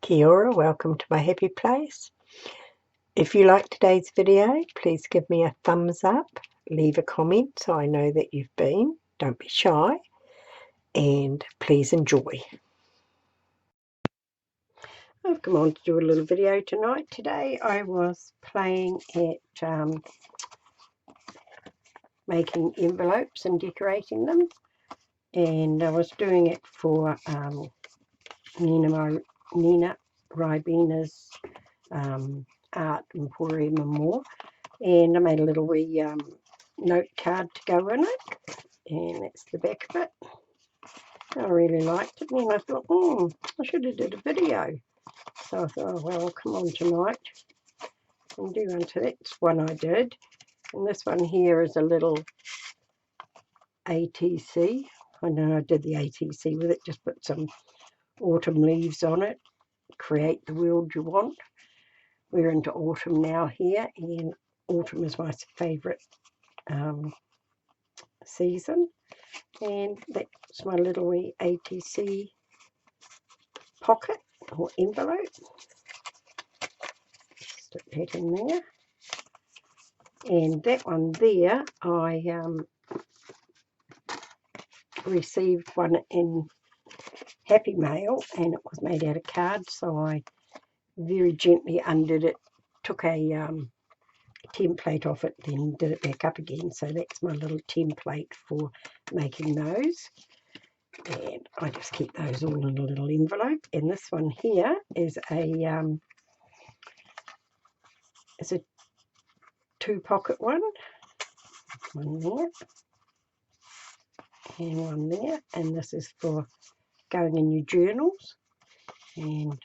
Kia ora, welcome to my happy place. If you like today's video, please give me a thumbs up, leave a comment so I know that you've been, don't be shy, and please enjoy. I've come on to do a little video tonight. Today I was playing at making envelopes and decorating them, and I was doing it for Nina Ribena's art Emporium and more, and I made a little wee note card to go in it, and that's the back of it. I really liked it, and I thought, I should have did a video. So I thought, oh, well, I'll come on tonight and do one. So that's one I did, and this one here is a little ATC. I know I did the ATC with it, just put some autumn leaves on it, create the world you want. We're into autumn now here, and autumn is my favourite season, and that's my little wee ATC pocket or envelope. Stick that in there, and that one there I received one in Happy Mail, and it was made out of cards, so I very gently undid it, took a template off it, then did it back up again. So that's my little template for making those, and I just keep those all in a little envelope. And this one here is a two pocket one there and one there, and this is for going in your journals, and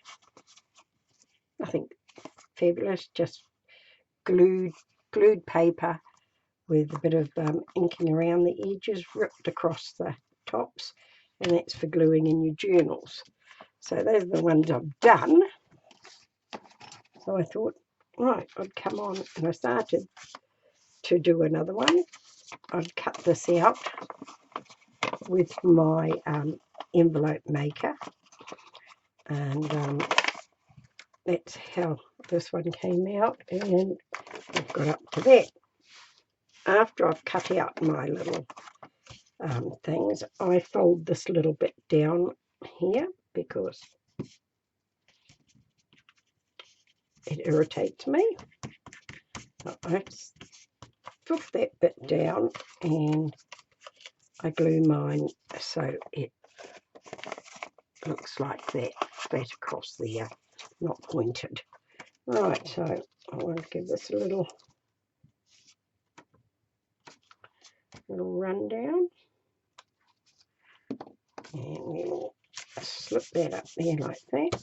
nothing fabulous, just glued paper with a bit of inking around the edges, ripped across the tops, and that's for gluing in your journals. So those are the ones I've done. So I thought, right, I'd come on, and I started to do another one. I'd cut this out with my envelope maker, and that's how this one came out, and I've got up to that. After I've cut out my little things, I fold this little bit down here because it irritates me. So I fold that bit down, and I glue mine so it looks like that, flat across there, not pointed. Right, so I want to give this a little rundown, and we'll slip that up there like that.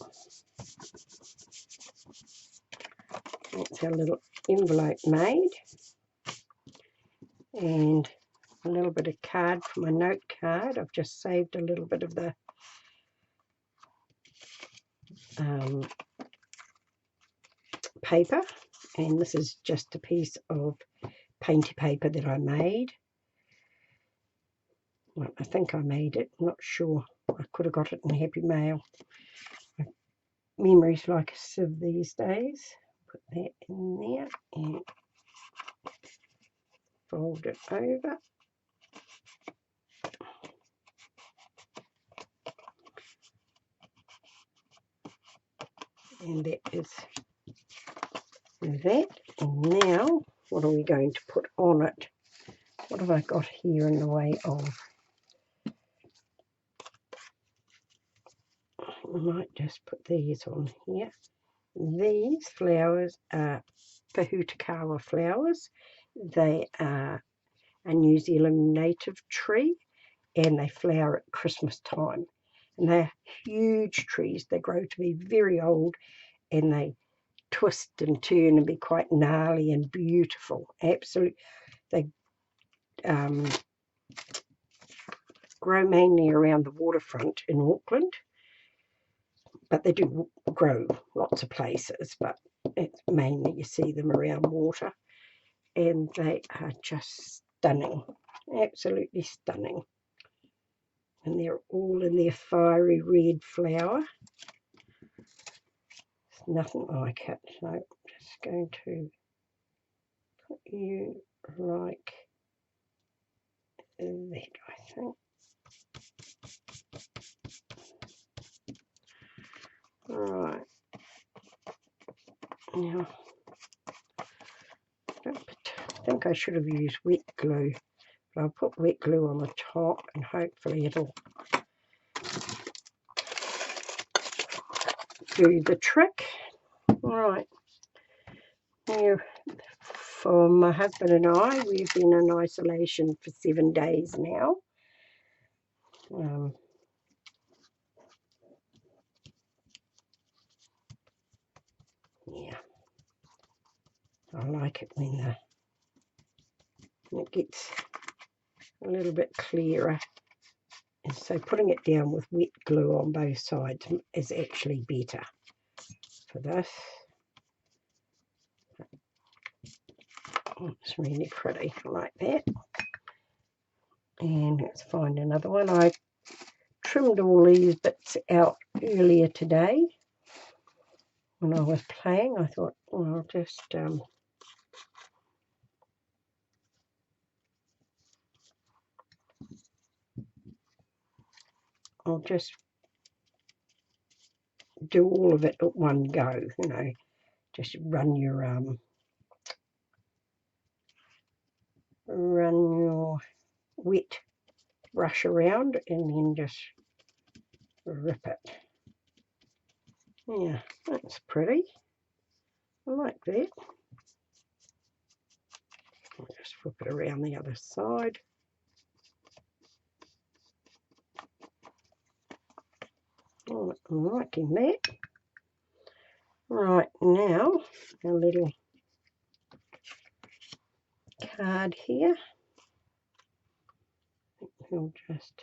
That's our little envelope made, and a little bit of card for my note card. I've just saved a little bit of the paper, and this is just a piece of painty paper that I made. Well, I think I made it, I'm not sure. I could have got it in Happy Mail. Memory's like a sieve these days. Put that in there and fold it over. And that is that. And now, what are we going to put on it? What have I got here in the way of? I might just put these on here. These flowers are Tokoroa flowers. They are a New Zealand native tree, and they flower at Christmas time. And they're huge trees. They grow to be very old, and they twist and turn and be quite gnarly and beautiful. Absolutely. They grow mainly around the waterfront in Auckland, but they do grow lots of places, but it's mainly you see them around water, and they are just stunning, absolutely stunning. And they're all in their fiery red flower. nothing like it. So I'm just going to put you like that, I think. Right. Now, I think I should have used wet glue, but I'll put wet glue on the top and hopefully it'll do the trick. Right. Now, for my husband and I, we've been in isolation for 7 days now. Yeah, I like it when it gets a little bit clearer. And so putting it down with wet glue on both sides is actually better for this. Oh, it's really pretty, I like that. And let's find another one. I trimmed all these bits out earlier today when I was playing. I thought, well, I'll just do all of it at one go, you know, just run your wet brush around and then just rip it. Yeah, that's pretty. I like that. I'll just flip it around the other side. Oh, I'm liking that. Right, now a little card here. I'll just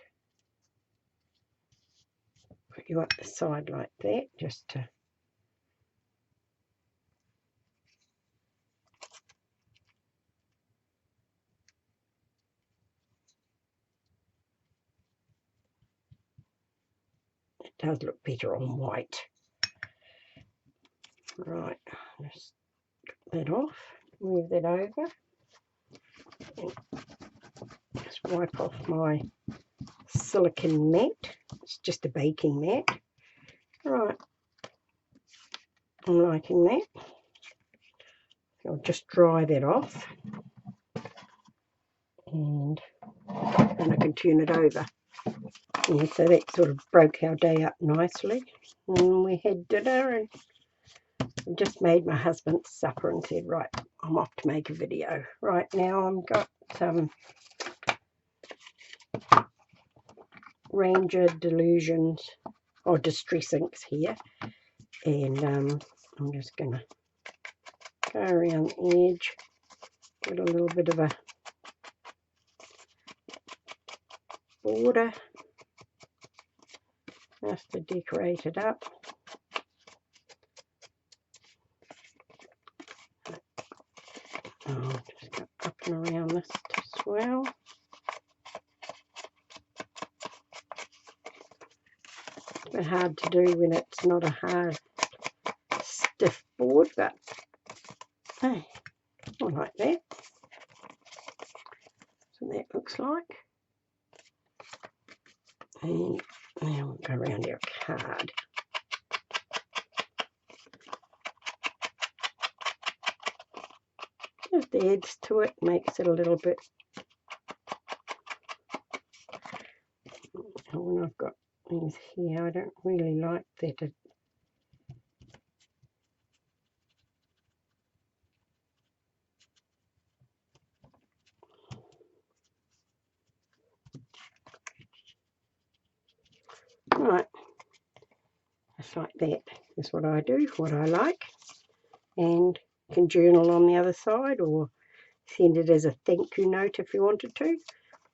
put you up the side like that, just to it does look better on white. Right, just get that off, move that over, and just wipe off my silicone mat. It's just a baking mat. Right, I'm liking that. I'll just dry that off and then I can turn it over. Yeah, so that sort of broke our day up nicely. And we had dinner and just made my husband supper and said, right, I'm off to make a video. Right, now I've got Ranger Delusions or Distress Inks here, and I'm just going to go around the edge, get a little bit of a border just to decorate it up. I'll just go up and around this as well. It's a bit hard to do when it's not a hard, stiff board, but hey, I like that. So that looks like. And now we'll go around our card. Just adds to it, makes it a little bit. When I've got these here, I don't really like that. Right, just like that is what I do, what I like, and you can journal on the other side or send it as a thank you note if you wanted to,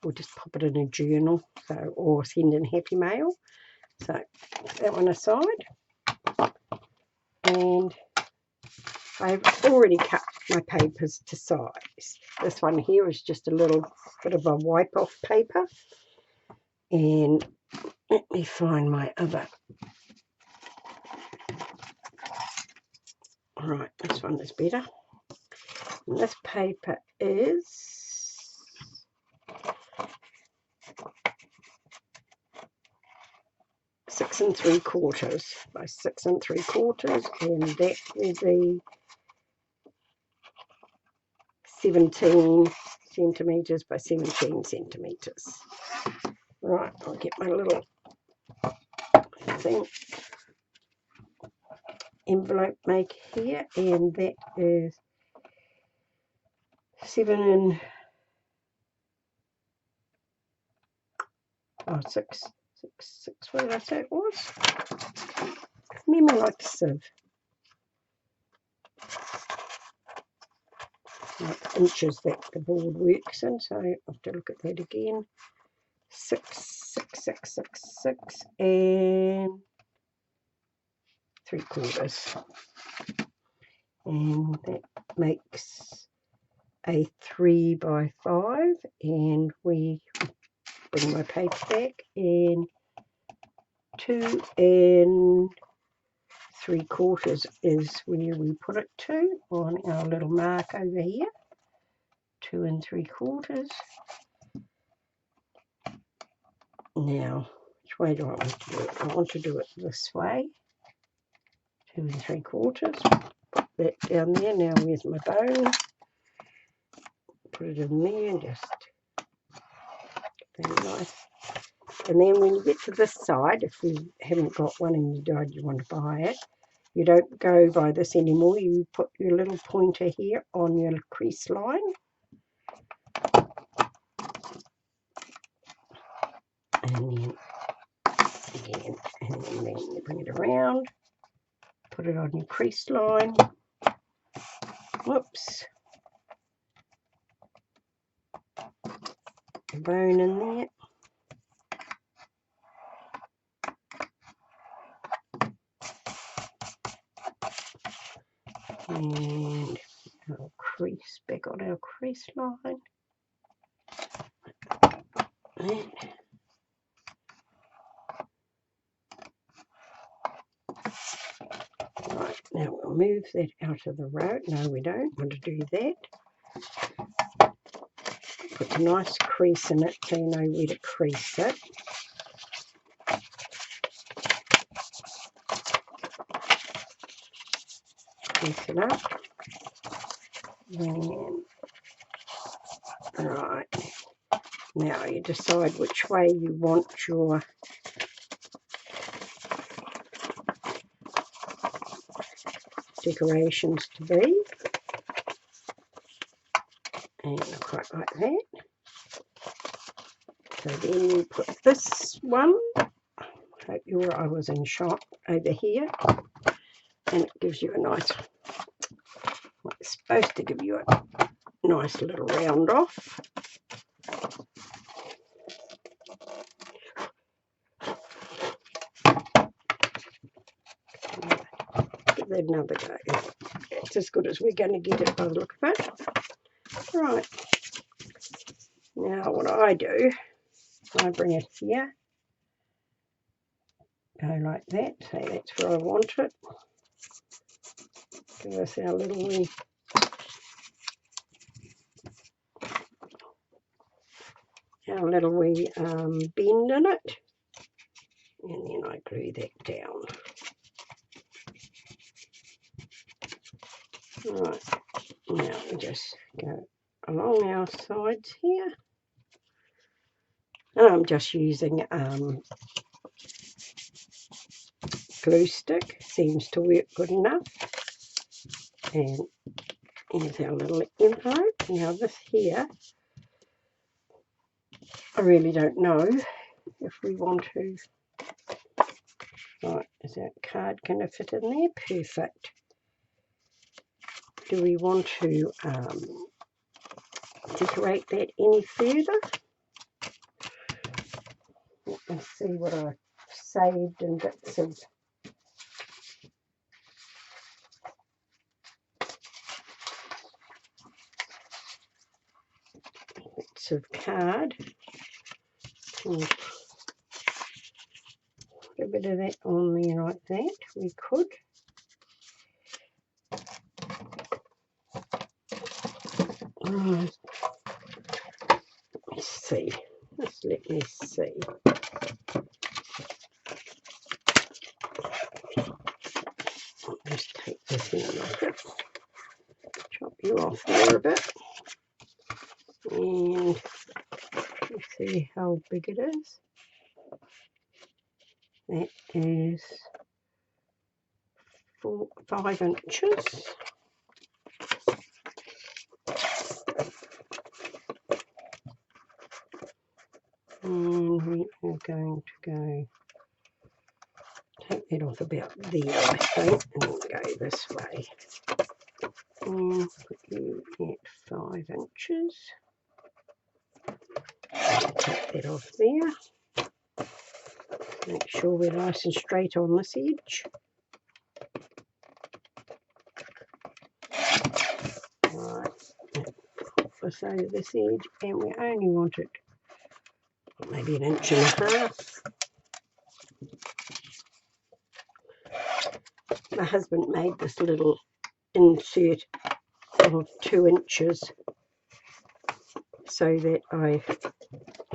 or just pop it in a journal, so, or send in happy mail. So that one aside, and I've already cut my papers to size. This one here is just a little bit of a wipe off paper, and let me find my other Right, this one is better. And this paper is 6 3/4 by 6 3/4, and that will be 17 centimetres by 17 centimetres. Right, I'll get my little thing, envelope maker here, and that is 6, what did I say it was? Memory like a sieve. Like inches that the board works in, so I have to look at that again. 6, 6, 6, 6, 6, and 3/4, and that makes a 3 by 5, and we bring my paper back, and 2 3/4 is where we put it to on our little mark over here. 2 3/4. Now, which way do I want to do it? I want to do it this way. 2 3/4. Put that down there. Now, where's my bone? Put it in there and just very nice. And then when you get to this side, if you haven't got one and you decide you want to buy it, you don't go by this anymore. You put your little pointer here on your crease line. And then again, and then you bring it around, put it on your crease line. Whoops. A bone in there. And our crease back on our crease line. That. Right, now we'll move that out of the road. No, we don't want to do that. Put a nice crease in it so you know where to crease it. Crease it up. And right, now you decide which way you want your decorations to be, and quite like that. So then you put this one, hope you're I was in shot, over here, and it gives you a nice, well, it's supposed to give you a nice little round off. Give that another go. It's as good as we're going to get it by the look of it. Right. Now what I do, I bring it here, go like that, say that's where I want it. Give us our little wee bend in it, and then I glue that down. Right, now we just go along our sides here, and I'm just using glue stick, seems to work good enough. And here's our little envelope. Now this here, I really don't know if we want to. Right, is that card going to fit in there? Perfect. Do we want to decorate that any further? Let's see what I've saved in bits of card. Put a bit of that on there like that. We could. Right. Let's see. Let me see. I'll just take this in off it. Chop you off there a bit. And let's see how big it is. That is 5 inches. And we are going to go take that off about there, I think, and then go this way. And put you at 5 inches. Take that off there. Make sure we're nice and straight on this edge. Right, pop this over this edge, and we only want it maybe 1.5 inches. My husband made this little insert of 2 inches so that I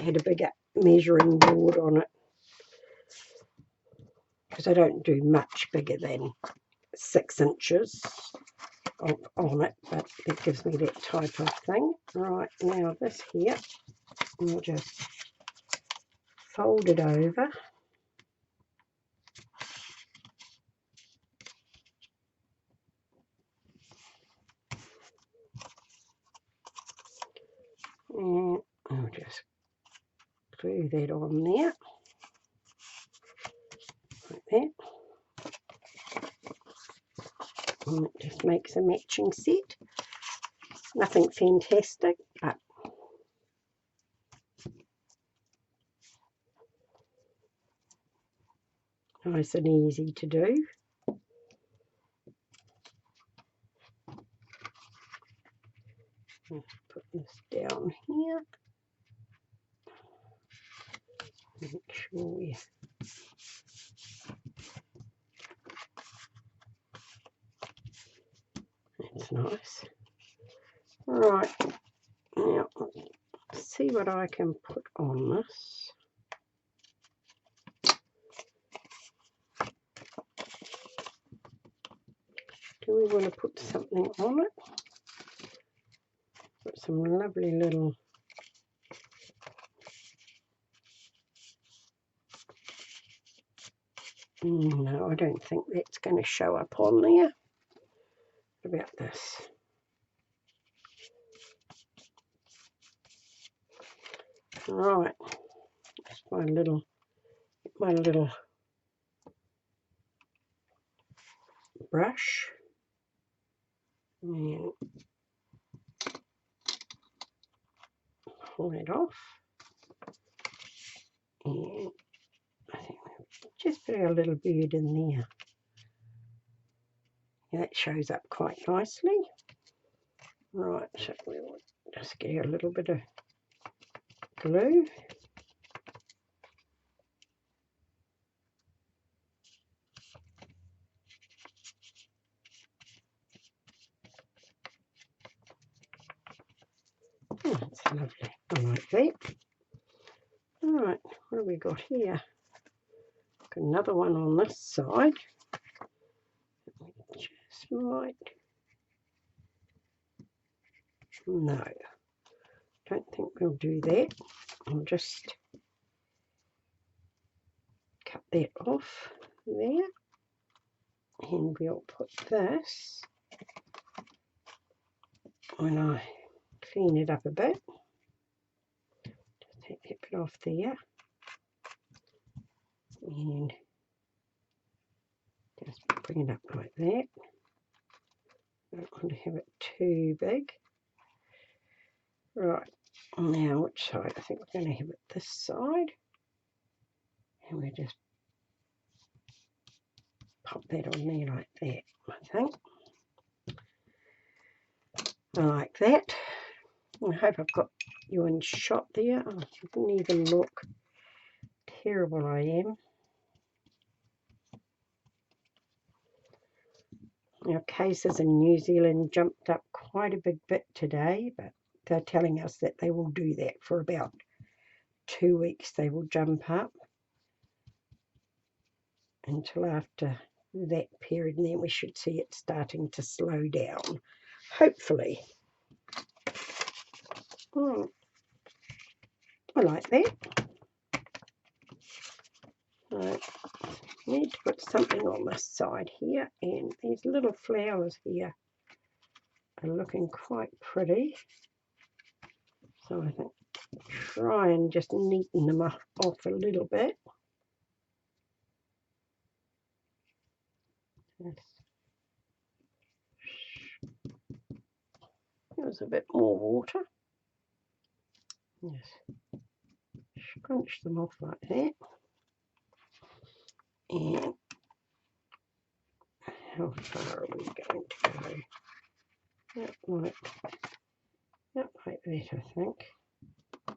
had a bigger measuring board on it, because I don't do much bigger than 6 inches on it, but it gives me that type of thing. Right, now this here, we'll just fold it over. And I'll just glue that on there, like that. And it just makes a matching set. Nothing fantastic, but nice and easy to do. Put this down here. Make sure we that's nice. Right, now let's see what I can put on this. Do we want to put something on it? Put some lovely little no, I don't think that's going to show up on there. What about this? Right, that's my little brush, and pull it off, and I think we'll just put our little bird in there. Yeah, that shows up quite nicely. Right, so we will just get a little bit of glue. Oh, that's lovely. I like that. Alright, what have we got here? Got another one on this side. We just might. No, don't think we'll do that. I'll just cut that off there. And we'll put this, when I clean it up a bit, just take that bit off there, and just bring it up like that. I don't want to have it too big. Right, now which side? I think we're going to have it this side, and we just pop that on there like that, I think. I like that. I hope I've got you in shot there. Oh, you didn't even look terrible I am. Our cases in New Zealand jumped up quite a big bit today, but they're telling us that they will do that for about 2 weeks. They will jump up until after that period, and then we should see it starting to slow down, hopefully. I like that. I need to put something on this side here, and these little flowers here are looking quite pretty. So I think try and just neaten them off a little bit. There's a bit more water. Yes. Scrunch them off like that. And how far are we going to go? Yep, like that, I think. A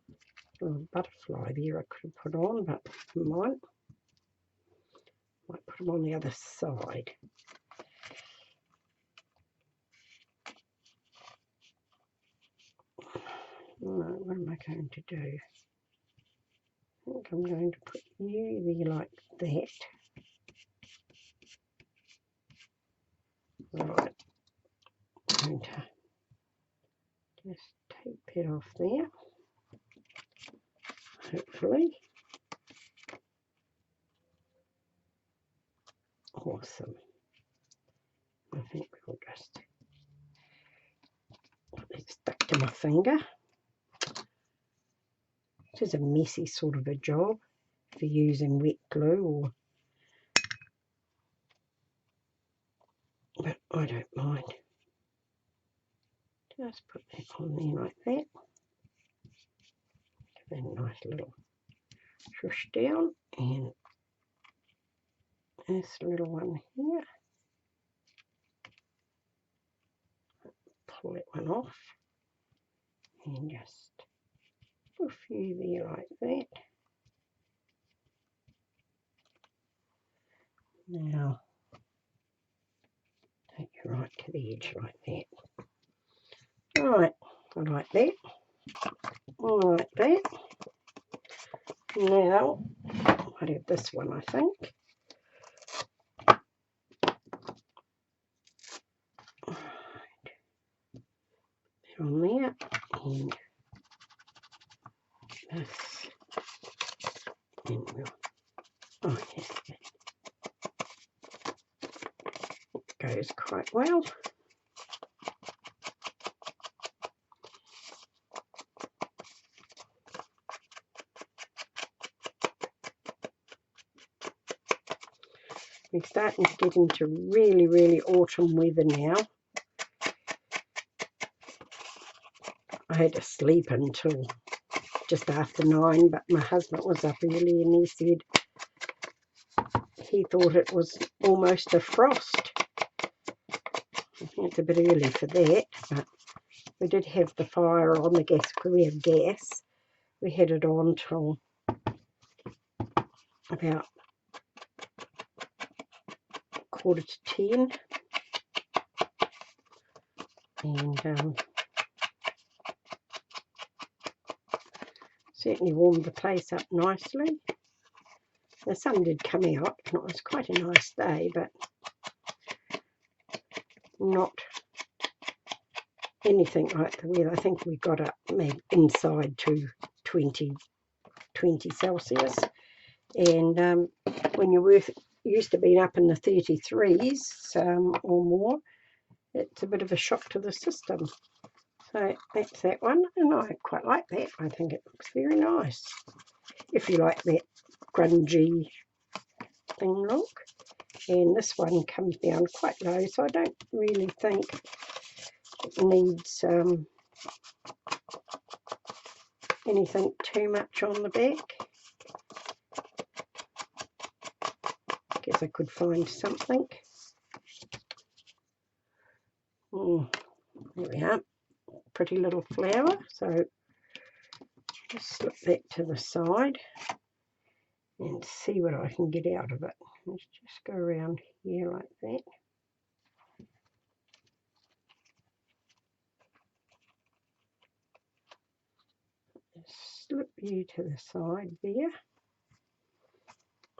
little butterfly there I could have put on, but never mind. Might put them on the other side. No, what am I going to do? I think I'm going to put you there like that. Right. I'm going to just take that off there. Hopefully. Awesome. I think we'll just get it stuck to my finger. This is a messy sort of a job for using wet glue, but I don't mind. Just put that on there like that. Give that a nice little shush down, and this little one here. Pull that one off, and just put a few there like that. Now take it right to the edge like that. Right, I like that. I like that. Now I'd have this one, I think. Put on there, and this, and we'll, oh yes, it goes quite well. We're starting to get into really, really autumn weather now. I had to sleep until just after 9, but my husband was up early and he said he thought it was almost a frost. I think it's a bit early for that, but we did have the fire on the gas, because we have gas. We had it on till about 9:45, and certainly warmed the place up nicely. The sun did come out and it was quite a nice day, but not anything like the weather. I think we got up inside to 20 Celsius, and when you used to be up in the 33s or more, it's a bit of a shock to the system. So that's that one, and I quite like that. I think it looks very nice, if you like that grungy thing look. And this one comes down quite low, so I don't really think it needs anything too much on the back. Guess I could find something. There we are. Pretty little flower. So just slip that to the side and see what I can get out of it. Let's just go around here like that. you to the side there.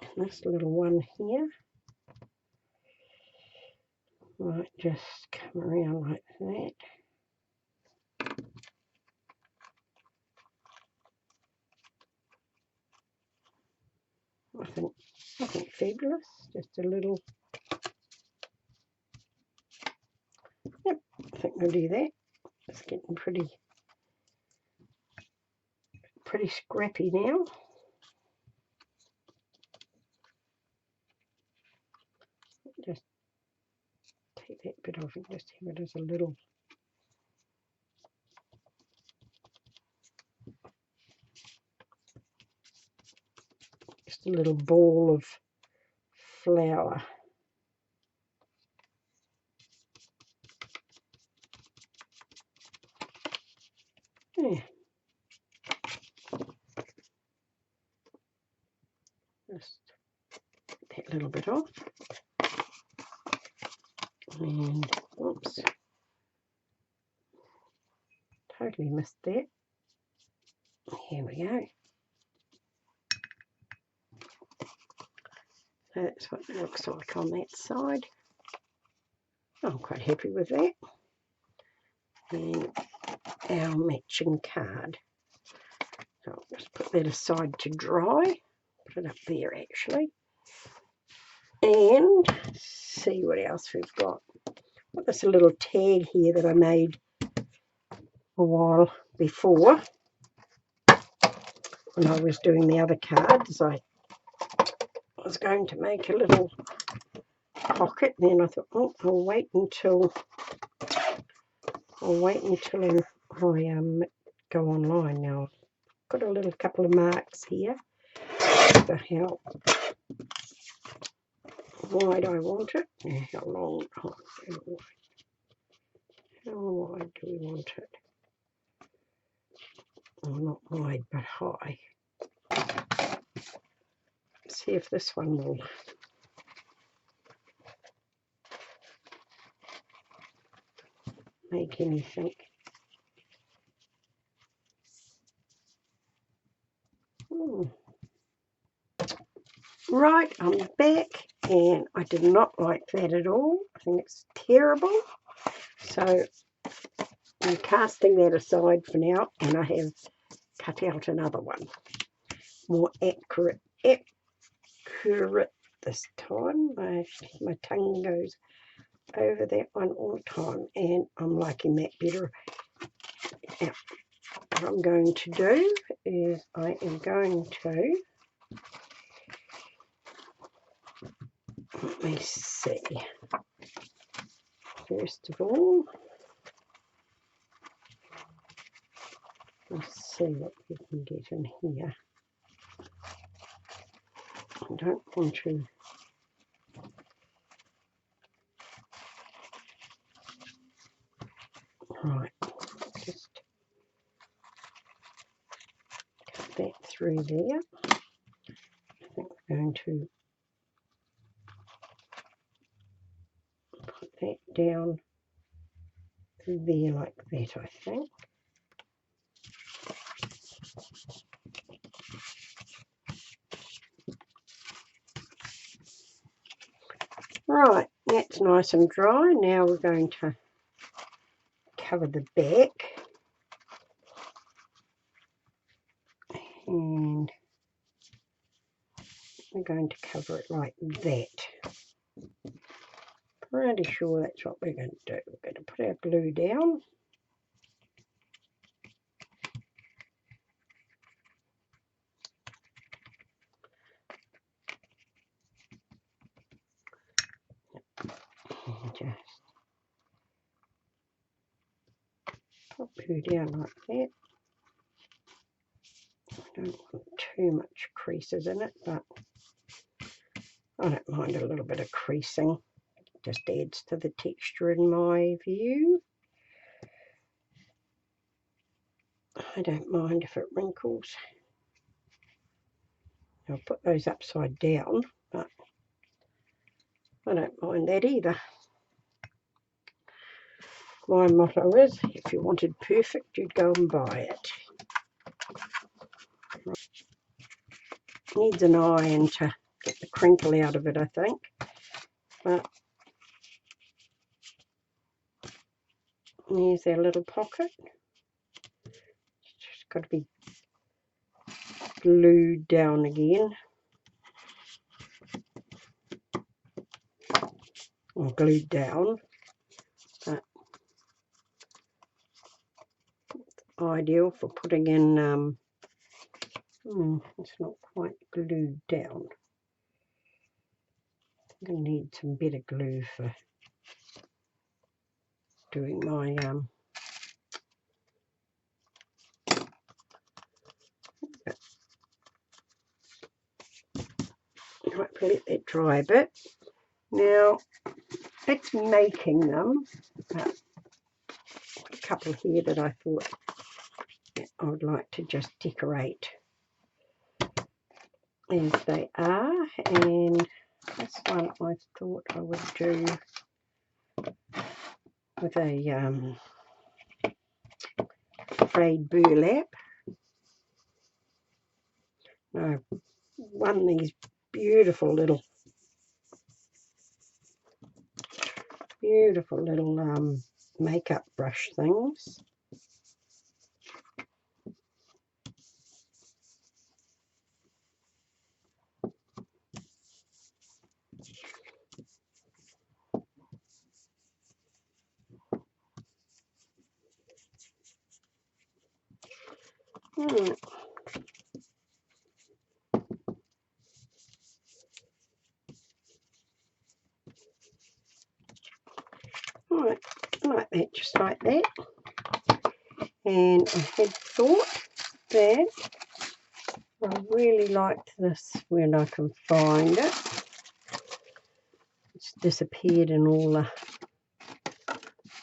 And this little one here might just come around like that. Nothing fabulous, just a little. Yep, I think we'll do that. It's getting pretty scrappy now. Just take that bit off and just have it as a little. Just a little ball of flour. Yeah. Just take that little bit off. And oops, totally missed that. Here we go. That's what it looks like on that side. I'm quite happy with that. And our matching card. So I'll just put that aside to dry. Put it up there actually. And see what else we've got. Got this little tag here that I made a while before when I was doing the other cards. I was going to make a little pocket, and then I thought, oh, I'll wait until I go online. Now I've got a little couple of marks here for how wide I want it, and how long, how wide do we want it? Oh, not wide, but high. See if this one will make anything. Right, I'm back, and I did not like that at all. I think it's terrible. So I'm casting that aside for now, and I have cut out another one. More accurate this time. My tongue goes over that one all the time, and I'm liking that better. Now, what I'm going to do is I am going to, let me see, first of all, let's see what we can get in here. I don't want to right, just cut that through there. I think we're going to put that down there like that, I think. Right, that's nice and dry. Now we're going to cover the back, and we're going to cover it like that. Pretty sure that's what we're going to do. We're going to put our glue down. And just pop her down like that. I don't want too much creases in it, but I don't mind a little bit of creasing. Just adds to the texture in my view. I don't mind if it wrinkles. I'll put those upside down, but I don't mind that either. My motto is, if you wanted perfect, you'd go and buy it. Needs an iron to get the crinkle out of it, I think. But there's our little pocket. It's just got to be glued down again. Or glued down. But it's ideal for putting in, it's not quite glued down. I'm going to need some better glue for doing my right, let that dry a bit. Now it's making them. A couple here that I thought I would like to just decorate as they are, and this one I thought I would do with a frayed burlap. I won these beautiful little makeup brush things. Right, like that, just like that. And I had thought that I really liked this when I can find it. It's disappeared in all the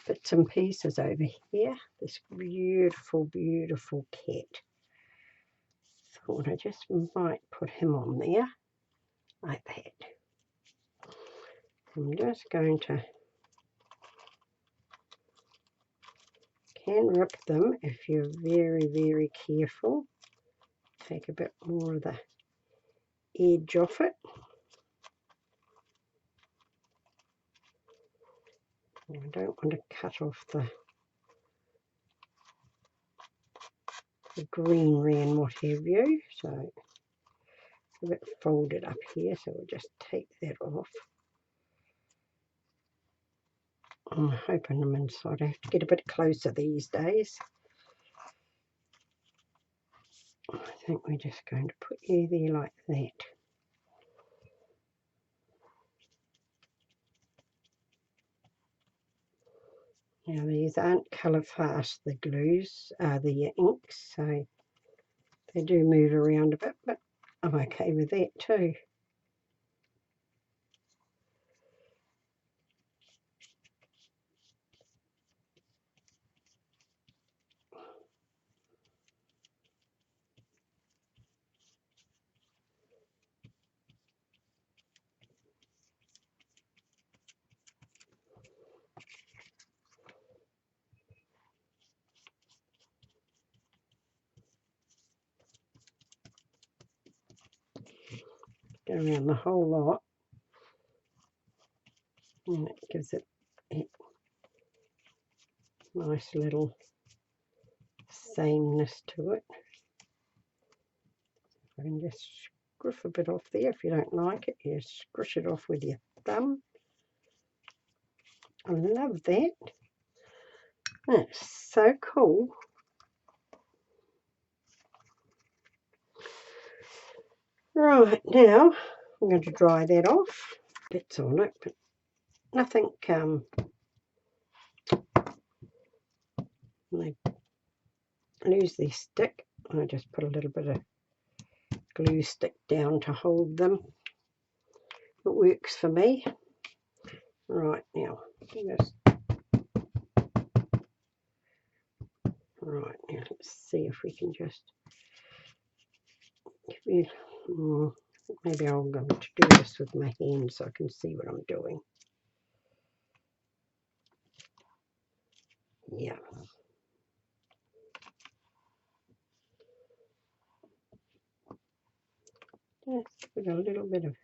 bits and pieces over here. This beautiful, beautiful cat. Thought I just might put him on there like that. I'm just going to can rip them if you're very, very careful. Take a bit more of the edge off it. I don't want to cut off the greenery and what have you, so it's a bit folded up here, so we'll just take that off. I'm hoping them inside. I have to get a bit closer these days. I think we're just going to put you there like that. Now these aren't colour fast, the glues, the inks, so they do move around a bit, but I'm okay with that too. Go around the whole lot, and it gives it a nice little sameness to it. I can just scruff a bit off there. If you don't like it, you scrush it off with your thumb. I love that. That's so cool. Right, now I'm going to dry that off. Bits on it, but nothing they lose their stick. I just put a little bit of glue stick down to hold them. It works for me. Right, now just right now let's see if we can just give you maybe I'm going to do this with my hands so I can see what I'm doing. Yeah. a little bit of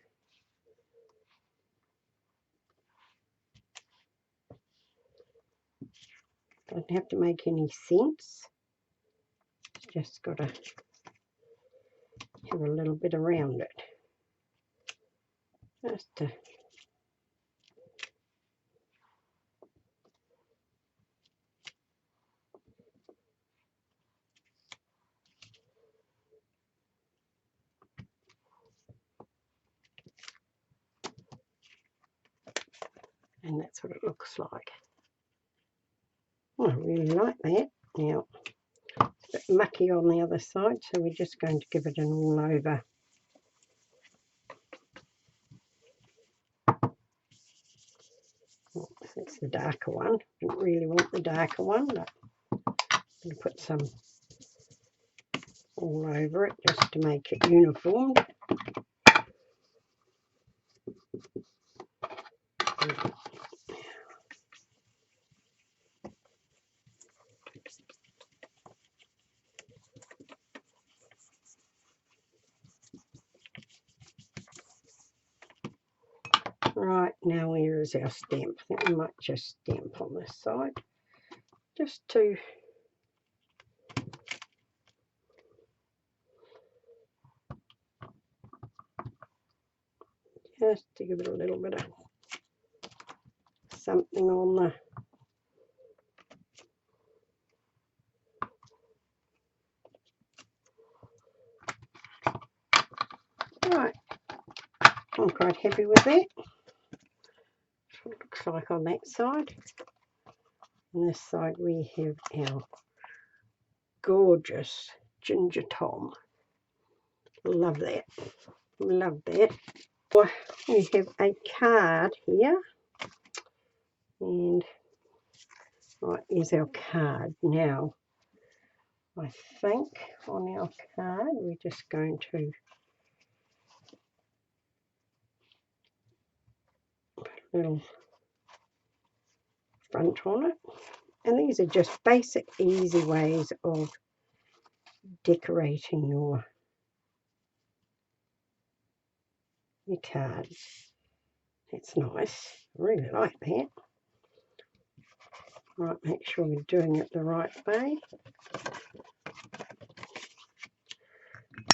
doesn't have to make any sense. It's just got to have a little bit around it. Just to and that's what it looks like. I really like that. Now, it's a bit mucky on the other side, so we're just going to give it an all over. Oh, that's the darker one. Didn't really want the darker one, but I'm going to put some all over it just to make it uniform. Right, now where is our stamp? I think we might just stamp on this side, just to give it a little bit of something on the right. I'm quite happy with that. That's what it looks like on that side. On this side we have our gorgeous Ginger Tom. Love that. Love that. We have a card here. And right, here's our card. Now, I think on our card we're just going to put a little front on it. And these are just basic, easy ways of decorating your cards. That's nice. I really like that. Right, make sure we're doing it the right way.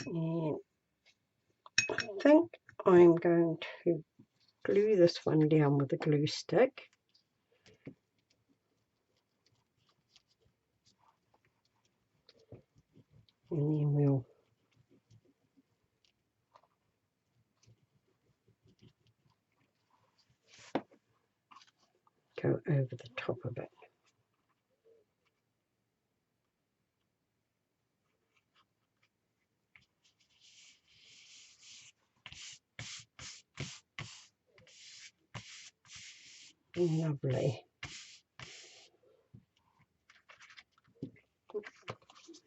And I think I'm going to glue this one down with a glue stick. And then we'll go over the top of it. Lovely.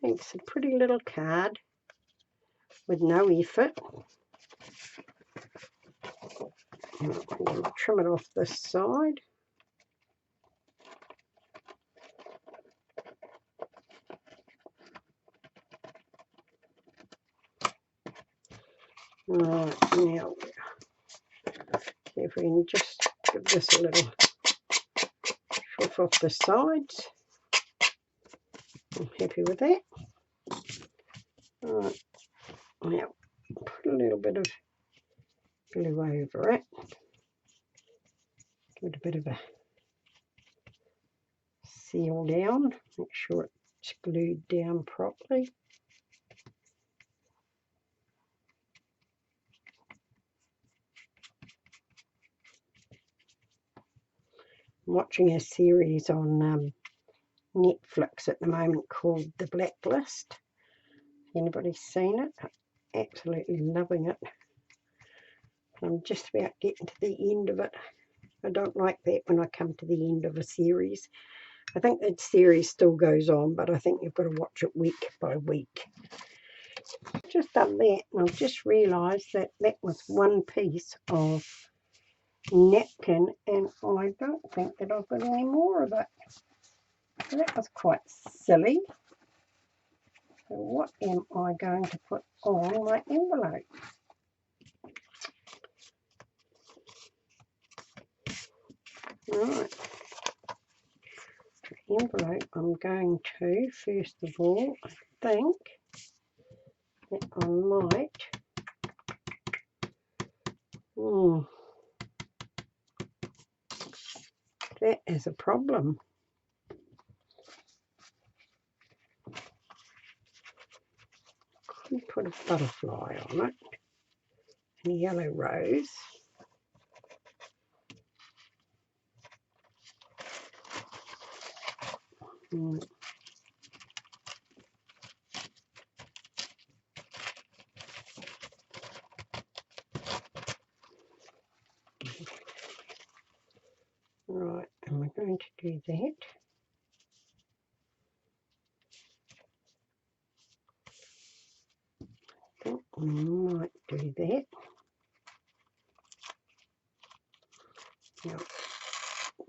It's a pretty little card with no effort. We'll trim it off this side. Right, now see if we can just give this a little shove off the sides. I'm happy with that. Right, now put a little bit of glue over it. Give it a bit of a seal down. Make sure it's glued down properly. I'm watching a series on Netflix at the moment called The Blacklist. Anybody seen it? Absolutely loving it. I'm just about getting to the end of it. I don't like that when I come to the end of a series. I think that series still goes on, but I think you've got to watch it week by week. I've just done that, and I've just realised that that was one piece of napkin, and I don't think that I've got any more of it. So that was quite silly. So what am I going to put on my envelope? Right. Envelope, I'm going to, first of all, I think that I might, that is a problem. Could put a butterfly on it, and a yellow rose. Right, and we're going to do that. I think we might do that. Now,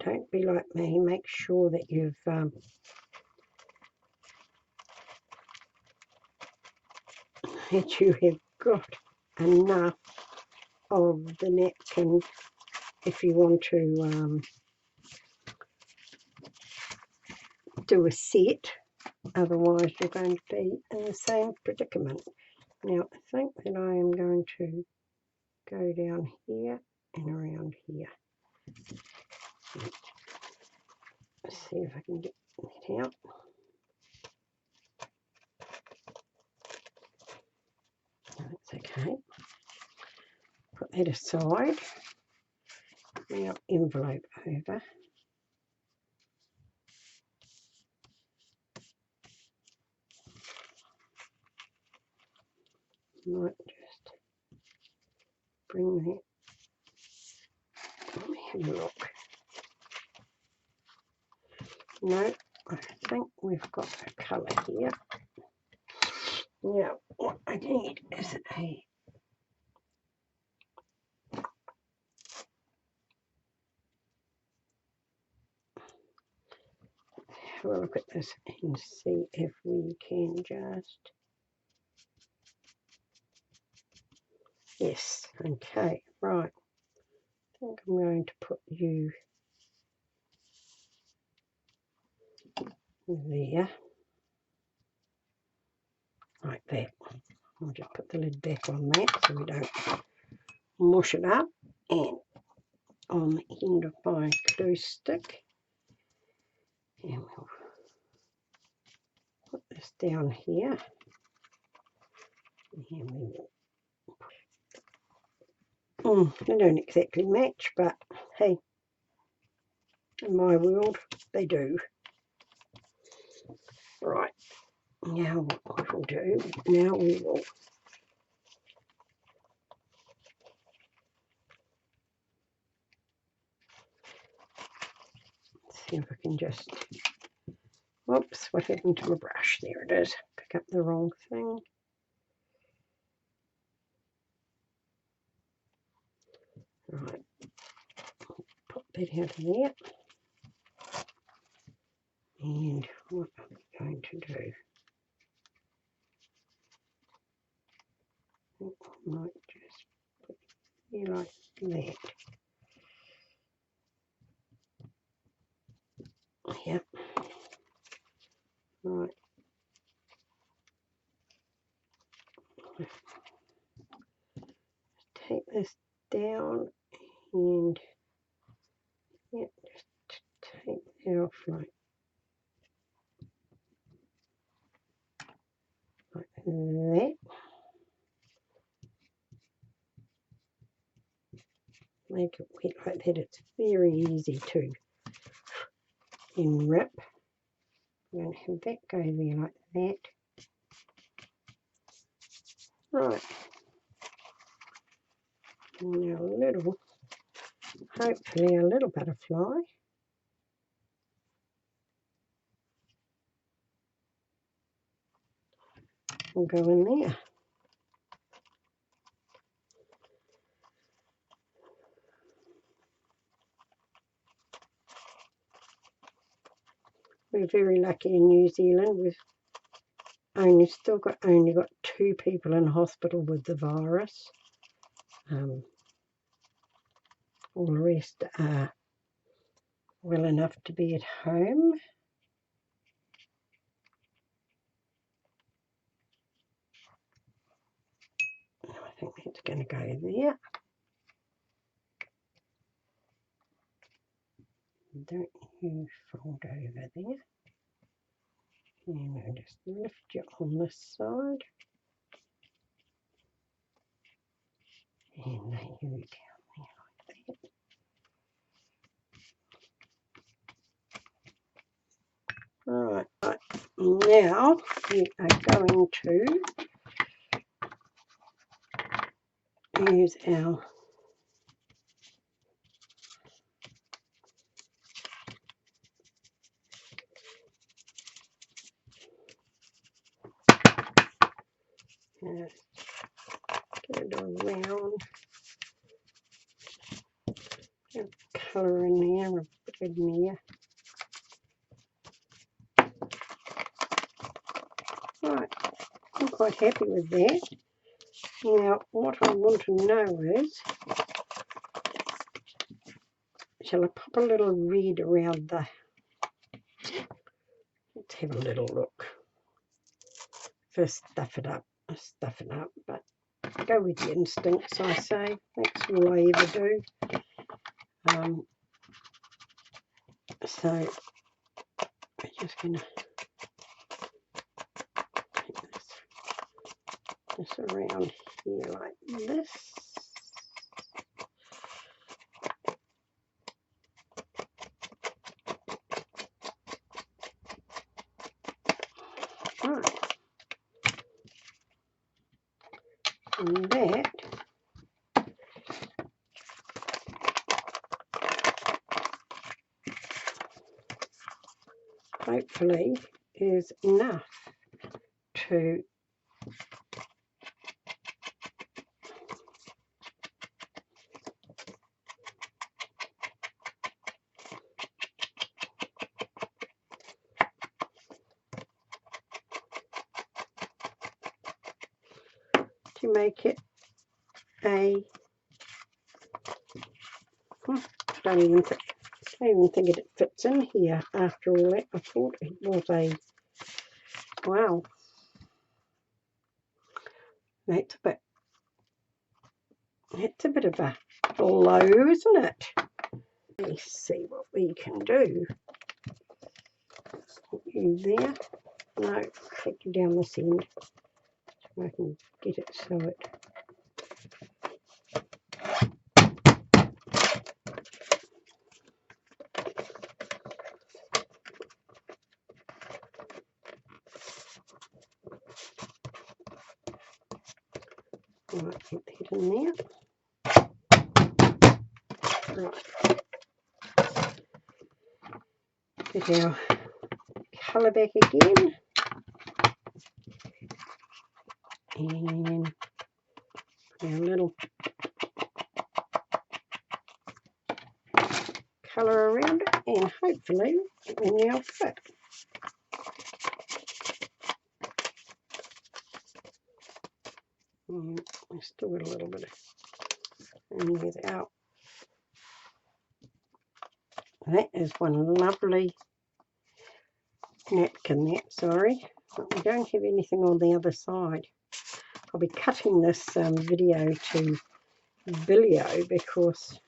don't be like me, make sure that you've that you have got enough of the napkin if you want to do a set, otherwise you're going to be in the same predicament. Now I think that I am going to go down here and around here. Let's see if I can get that out. That's okay. Put that aside. Now envelope over. Might just bring that. Let me have a look. No, I think we've got a colour here. Now, what I need is a have a look at this and see if we can just, yes, okay, right. I think I'm going to put you there, like that. I'll just put the lid back on that so we don't mush it up. And on the end of my glue stick, and we'll put this down here. And we will. They don't exactly match, but hey, in my world, they do. Right, now what we'll do, now we will see if I can just, whoops, what happened to my brush? There it is. Pick up the wrong thing. Right, put that out of there. And what are we going to do? I might just put it like that. Yep. Right. Take this down and yep, just take that off like that. Make it wet like that. It's very easy to enrip. I'm going to have that go there like that. Right. Now a little, hopefully a little butterfly. Will go in there. We're very lucky in New Zealand. We've only got 2 people in hospital with the virus. All the rest are well enough to be at home. I think that's going to go there. Don't you fold over there. And I'll just lift you on this side. And lay you down there like that. Right, now we are going to use our get it around, colour in there, a bit in there. Right, I'm quite happy with that. Now, what I want to know is, shall I pop a little red around the, let's have a little look. First stuff it up, but go with the instincts, I say. That's all I ever do. So, I'm just going to take this around here like this. Right. And that hopefully is enough to make it a, I don't even think it fits in here after all that. I thought it was a, wow, that's a bit of a blow, isn't it? Let's see what we can do. Put you there. No, take you down this end so I can get it so it. Right, get that in there. Right. Get our colour back again. And put our little colour around it, and hopefully it will now fit. And I still got a little bit in without. That is one lovely napkin there, sorry, but we don't have anything on the other side. I'll be cutting this video to video because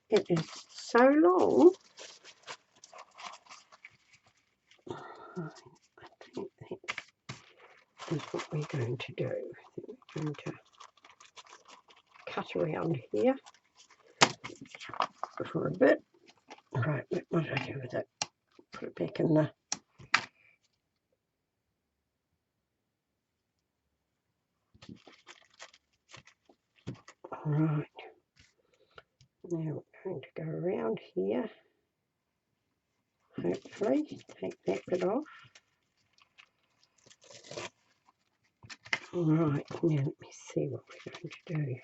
it is so long. I think that is what we're going to do. We're going to cut around here for a bit. Right, what did I do with it? Put it back in the... Right, now we're going to go around here. Hopefully, take that bit off. Right, now let me see what we're going to do.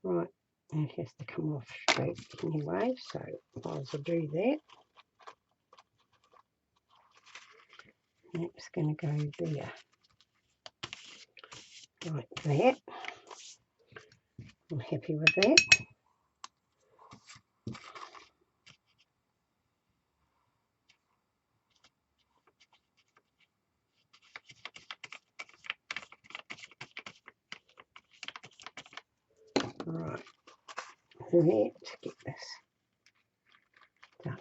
Right, it has to come off straight anyway, so I might as well do that. That's going to go there, like that. I'm happy with that. Right, let's get this done.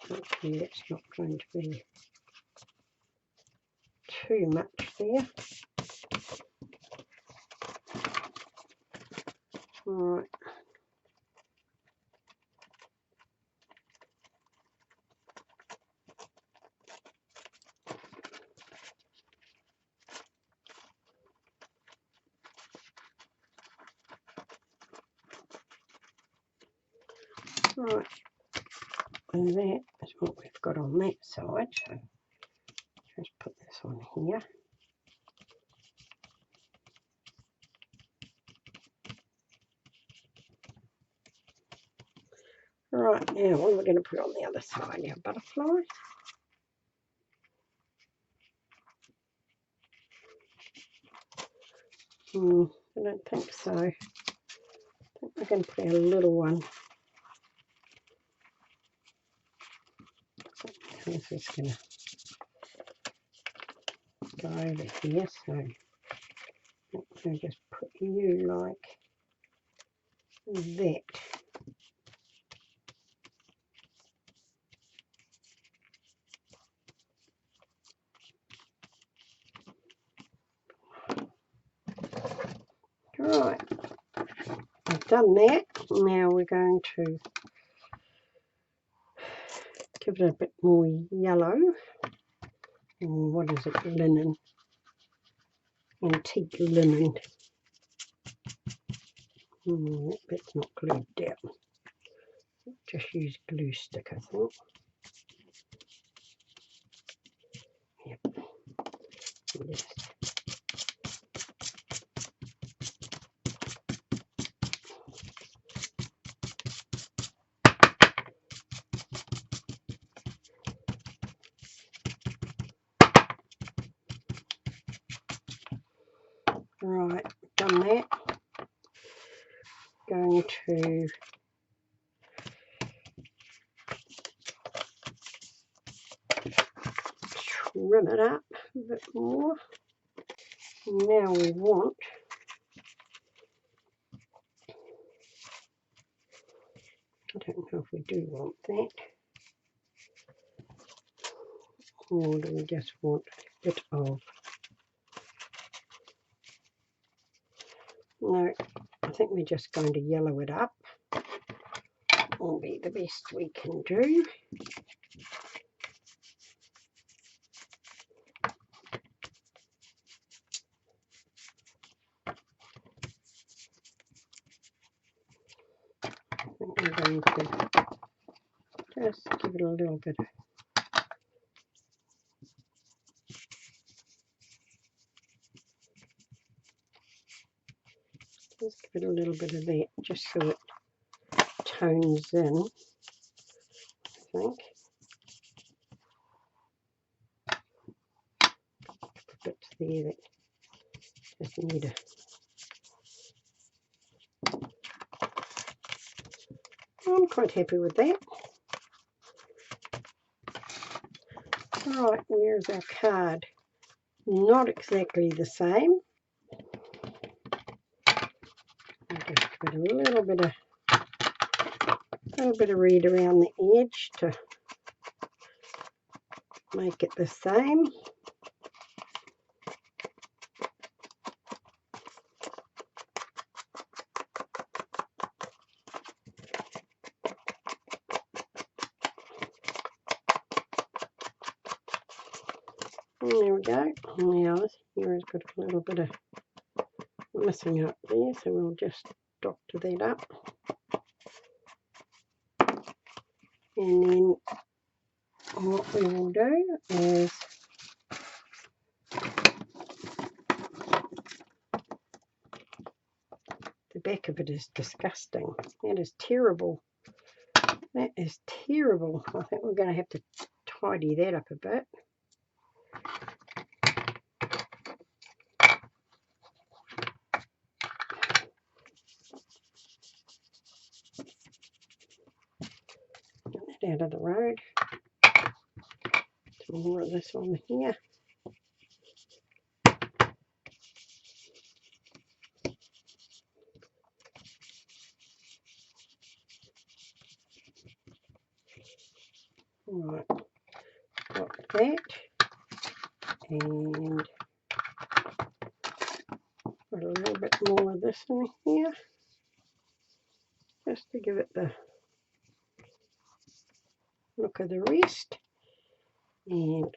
Hopefully it's not going to be too much there. Right. Right, and that is what we've got on that side, so just put this on here. Right, now what are we going to put on the other side? Our butterfly. I don't think so. I think we're going to put our little one. This is going to go over here, so I'll just put you like that. Right, I've done that. Now we're going to give it a bit more yellow. And what is it? Linen. Antique linen. That bit's not glued down. Just use glue stick, I think. Yep. Yes. Right, done that. Going to trim it up a bit more. Now we want I don't know if we do want that, or do we just want a bit of, no, I think we're just going to yellow it up. Will be the best we can do. I think we're going to just give it a little bit of that, just so it tones in, I think. Bits there that just need a I'm quite happy with that. Right, where's our card? Not exactly the same. I'll just put a little bit of red around the edge to make it the same. There we go. Now this here has got a little bit of missing up there, so we'll just doctor that up. And then what we will do is the back back of it is disgusting. That is terrible. That is terrible. I think we're going to have to tidy that up a bit. Get that out of the road. Some more of this on here. Right, got that, and put a little bit more of this in here, just to give it the look of the rest. And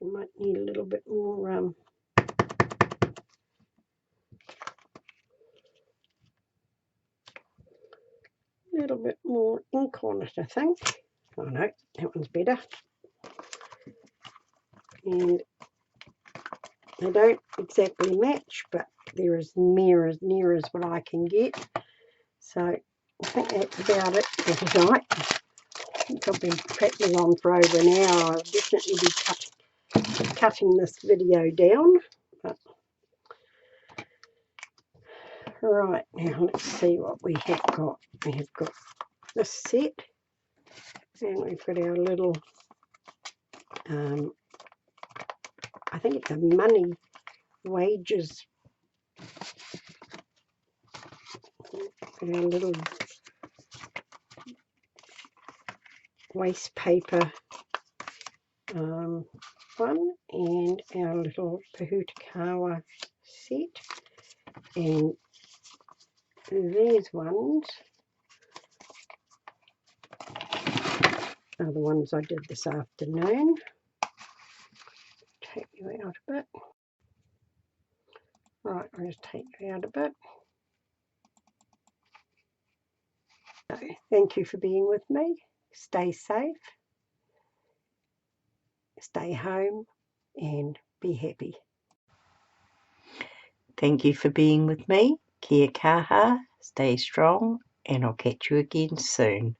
I might need a little bit more ink on it, I think. Oh no, that one's better. And they don't exactly match, but they're as near as what I can get. So I think that's about it for tonight. I think I've been prattling on for over an hour. I'll definitely be cutting this video down. But, right, now let's see what we have got. We have got this set, and we've got our little, I think it's a money wages, our little waste paper one, and our little Aotea set, and these ones are the ones I did this afternoon. Take you out a bit. Right, I'll just take you out a bit. So, thank you for being with me. Stay safe, stay home, and be happy. Thank you for being with me. Kia kaha, stay strong, and I'll catch you again soon.